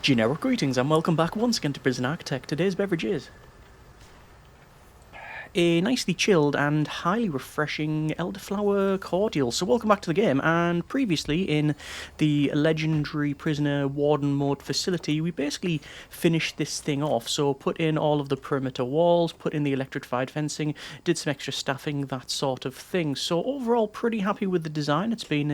Generic greetings and welcome back once again to Prison Architect. Today's beverage is a nicely chilled and highly refreshing elderflower cordial. So welcome back to the game, and previously in the legendary prisoner warden mode facility we basically finished this thing off. So put in all of the perimeter walls, put in the electrified fencing, did some extra staffing, that sort of thing. So overall pretty happy with the design. It's been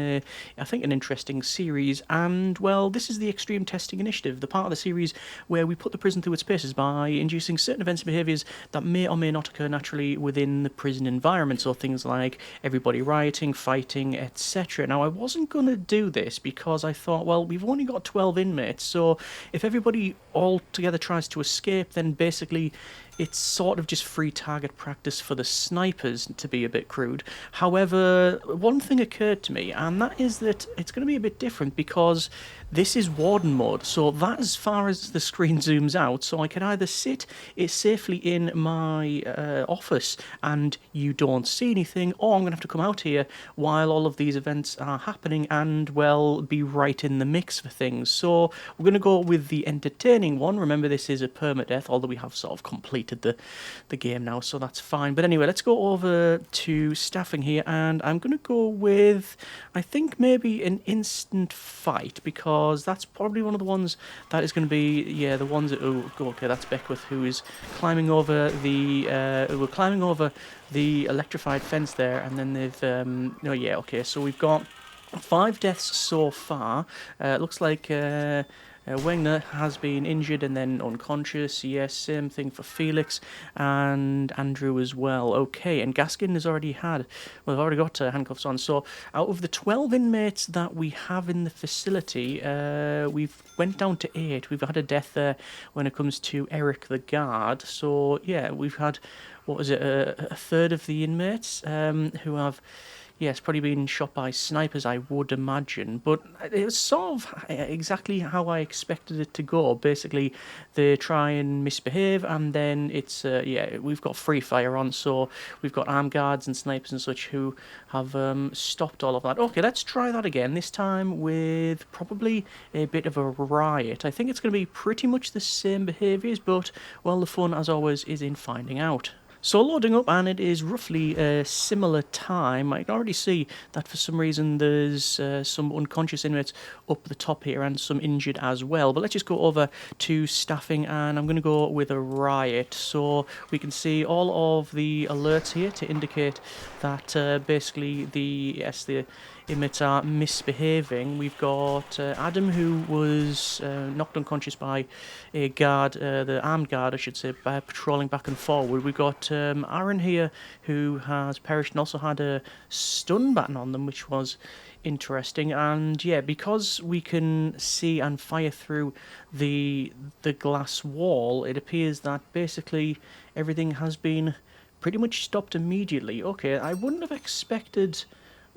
I think an interesting series, and well, this is the Extreme Testing Initiative, the part of the series where we put the prison through its paces by inducing certain events and behaviours that may or may not occur naturally within the prison environment. So things like everybody rioting, fighting, etc. Now I wasn't going to do this because I thought, well, we've only got 12 inmates, so if everybody all together tries to escape, then basically it's sort of just free target practice for the snipers, to be a bit crude. However, one thing occurred to me, and that is that it's going to be a bit different because this is warden mode, so that as far as the screen zooms out, so I can either sit safely in my office and you don't see anything, or I'm going to have to come out here while all of these events are happening and, well, be right in the mix for things. So we're going to go with the entertaining one. Remember, this is a permadeath, although we have sort of completed the game now, so that's fine. But anyway, let's go over to staffing here, and I'm going to go with, I think, maybe an instant fight, because that's probably one of the ones that is going to be, yeah, the ones that, oh, okay, that's Beckwith, who is climbing over the, we're climbing over the electrified fence there, and then they've, oh yeah, okay, so we've got 5 deaths so far. Looks like Wenger has been injured and then unconscious. Yes, same thing for Felix and Andrew as well. Okay, and Gaskin has already had, well, they've already got handcuffs on. So out of the 12 inmates that we have in the facility, we've went down to 8. We've had a death there when it comes to Eric the guard. So yeah, we've had, what was it, a third of the inmates who have, yes, probably been shot by snipers, I would imagine. But it was sort of exactly how I expected it to go. Basically, they try and misbehave, and then it's, yeah, we've got free fire on, so we've got armed guards and snipers and such who have stopped all of that. Okay, let's try that again, this time with probably a bit of a riot. I think it's going to be pretty much the same behaviours, but, well, the fun, as always, is in finding out. So loading up, and it is roughly a similar time. I can already see that for some reason there's some unconscious inmates up the top here and some injured as well. But let's just go over to staffing, and I'm going to go with a riot. So we can see all of the alerts here to indicate that basically the inmates are misbehaving. We've got Adam, who was knocked unconscious by a guard, the armed guard, I should say, by patrolling back and forward. We've got Aaron here, who has perished and also had a stun baton on them, which was interesting. And yeah, because we can see and fire through the glass wall, it appears that basically everything has been pretty much stopped immediately. Okay, I wouldn't have expected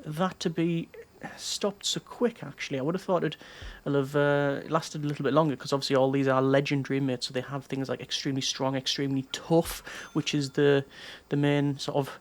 that to be stopped so quick, actually. I would have thought it'll have lasted a little bit longer, because obviously all these are legendary inmates, so they have things like extremely strong, extremely tough, which is the main sort of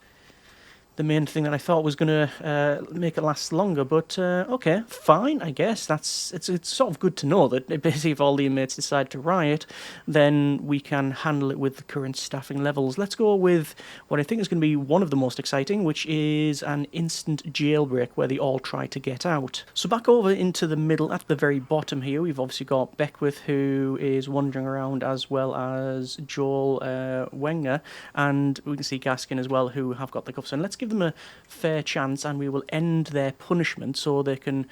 the main thing that I thought was going to make it last longer. But okay, fine, I guess. It's sort of good to know that basically if all the inmates decide to riot, then we can handle it with the current staffing levels. Let's go with what I think is going to be one of the most exciting, which is an instant jailbreak where they all try to get out. So back over into the middle at the very bottom here, we've obviously got Beckwith, who is wandering around, as well as Joel Wenger, and we can see Gaskin as well, who have got the cuffs on. Let's give them a fair chance, and we will end their punishment so they can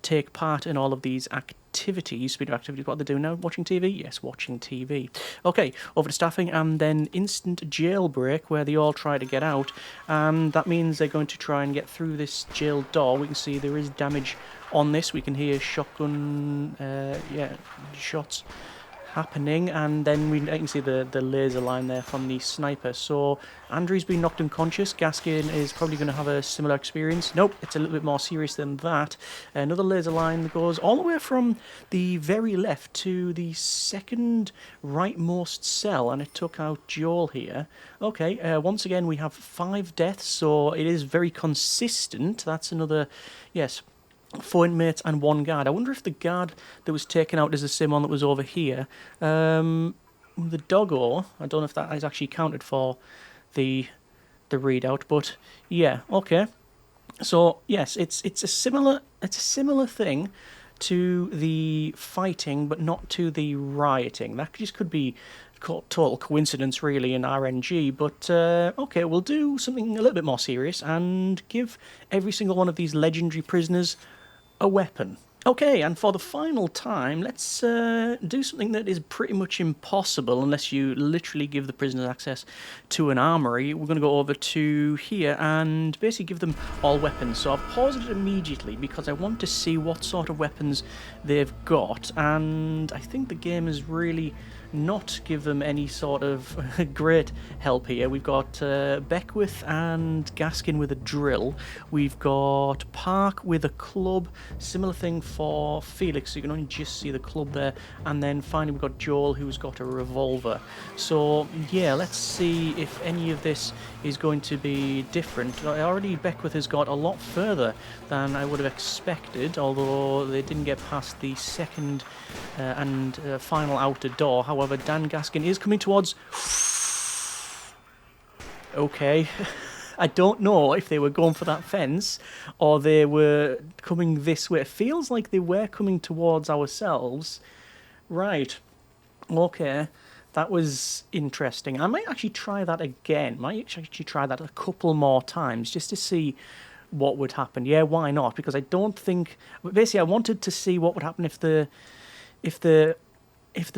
take part in all of these activities. Speed of activities, what are they doing now? Watching TV? Yes, watching TV. Okay, over to staffing, and then instant jailbreak, where they all try to get out, and that means they're going to try and get through this jail door. We can see there is damage on this. We can hear shotgun, shots happening, and then I can see the laser line there from the sniper. So Andrew's been knocked unconscious. Gaskin is probably going to have a similar experience. Nope, it's a little bit more serious than that. Another laser line that goes all the way from the very left to the second rightmost cell, and it took out Joel here. Okay, once again we have 5 deaths, so it is very consistent. That's another, yes, 4 inmates and 1 guard. I wonder if the guard that was taken out is the same one that was over here. The doggo, I don't know if that is actually counted for the readout, but yeah, okay. So yes, it's a similar thing to the fighting, but not to the rioting. That just could be total coincidence, really, in RNG. But okay, we'll do something a little bit more serious and give every single one of these legendary prisoners a weapon. Okay, and for the final time, let's do something that is pretty much impossible unless you literally give the prisoners access to an armory. We're going to go over to here and basically give them all weapons. So I've paused it immediately because I want to see what sort of weapons they've got, and I think the game is really not give them any sort of great help here. We've got Beckwith and Gaskin with a drill. We've got Park with a club. Similar thing for Felix, so you can only just see the club there. And then finally we've got Joel, who's got a revolver. So yeah, let's see if any of this is going to be different. Already Beckwith has got a lot further than I would have expected, although they didn't get past the second and final outer door. However, Dan Gaskin is coming towards... Okay. I don't know if they were going for that fence or they were coming this way. It feels like they were coming towards ourselves. Right. Okay. That was interesting. I might actually try that again. Might actually try that a couple more times just to see what would happen. Yeah, why not? Because I don't think... Basically, I wanted to see what would happen if the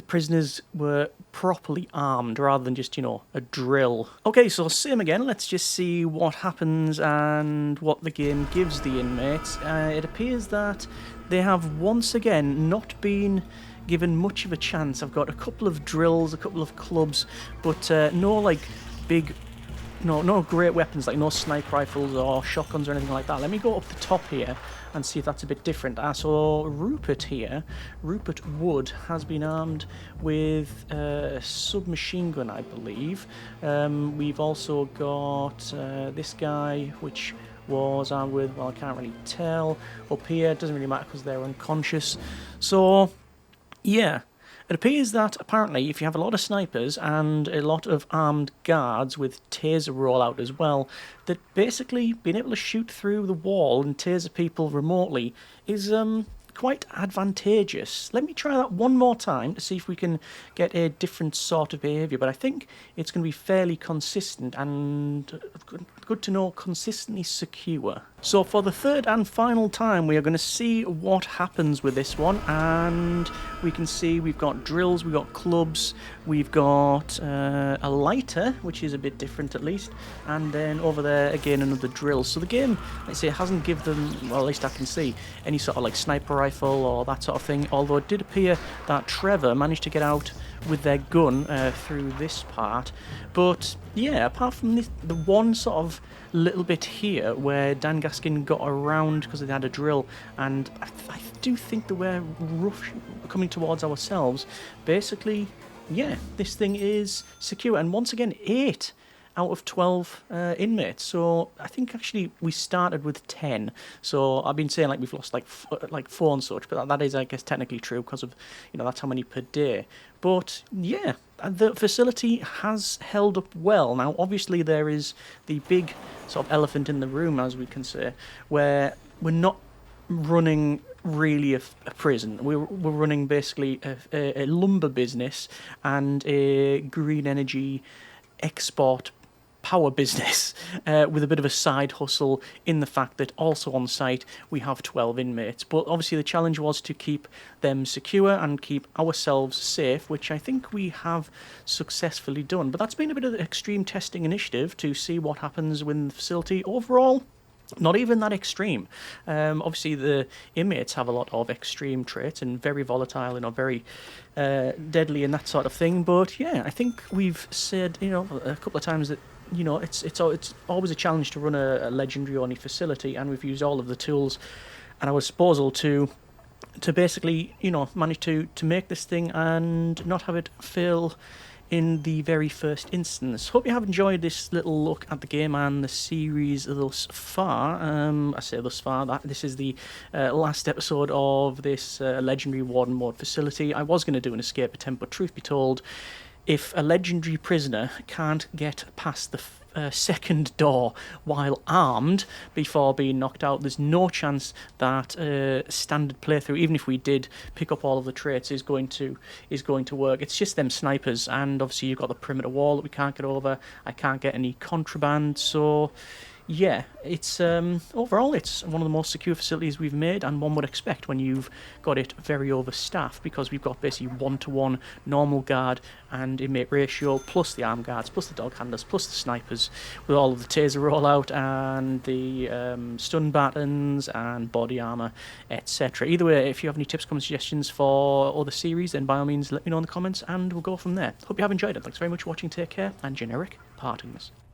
prisoners were properly armed rather than just, a drill. Okay, so same again. Let's just see what happens and what the game gives the inmates. It appears that they have once again not been given much of a chance. I've got a couple of drills, a couple of clubs, but no great weapons, like no sniper rifles or shotguns or anything like that. Let me go up the top here and see if that's a bit different. So Rupert Wood has been armed with a submachine gun, I believe. We've also got this guy, which was armed with, well, I can't really tell. Up here, it doesn't really matter because they're unconscious. So, yeah. It appears that, apparently, if you have a lot of snipers and a lot of armed guards with taser rollout as well, that basically being able to shoot through the wall and taser people remotely is quite advantageous. Let me try that one more time to see if we can get a different sort of behaviour, but I think it's going to be fairly consistent and good to know, consistently secure. So for the third and final time, we are going to see what happens with this one, and we can see we've got drills, we've got clubs, we've got a lighter, which is a bit different at least, and then over there again another drill. So the game, let's say, hasn't given them, well, at least I can see, any sort of like sniper rifle or that sort of thing, although it did appear that Trevor managed to get out with their gun through this part. But yeah, apart from this, the one sort of little bit here where Dan Gaskin got around because they had a drill, and I do think they were coming towards ourselves. Basically, yeah, this thing is secure, and once again, 8 out of 12 inmates. So I think actually we started with 10. So I've been saying like we've lost like 4 and such, but that is, I guess, technically true because of, that's how many per day. But yeah, the facility has held up well. Now, obviously, there is the big sort of elephant in the room, as we can say, where we're not running really a prison. We're running basically a lumber business and a green energy export power business with a bit of a side hustle in the fact that also on site we have 12 inmates. But obviously the challenge was to keep them secure and keep ourselves safe, which I think we have successfully done. But that's been a bit of an extreme testing initiative to see what happens with the facility. Overall, not even that extreme. Obviously, the inmates have a lot of extreme traits and very volatile and are very deadly and that sort of thing. But yeah, I think we've said, a couple of times that, it's always a challenge to run a legendary only facility, and we've used all of the tools at our disposal to basically, manage to make this thing and not have it fail in the very first instance. Hope you have enjoyed this little look at the game and the series thus far. I say thus far, that this is the last episode of this legendary Warden Mode facility. I was going to do an escape attempt, but truth be told, if a legendary prisoner can't get past the second door while armed before being knocked out, there's no chance that standard playthrough, even if we did pick up all of the traits, is going to work. It's just them snipers, and obviously you've got the perimeter wall that we can't get over. I can't get any contraband, so yeah, it's overall it's one of the most secure facilities we've made, and one would expect when you've got it very overstaffed, because we've got basically 1-to-1 normal guard and inmate ratio, plus the armed guards, plus the dog handlers, plus the snipers, with all of the taser rollout and the stun batons and body armor, etc. Either way, if you have any tips, comments, suggestions for other series, then by all means let me know in the comments, and we'll go from there. Hope you have enjoyed it. Thanks very much for watching. Take care, and generic partings.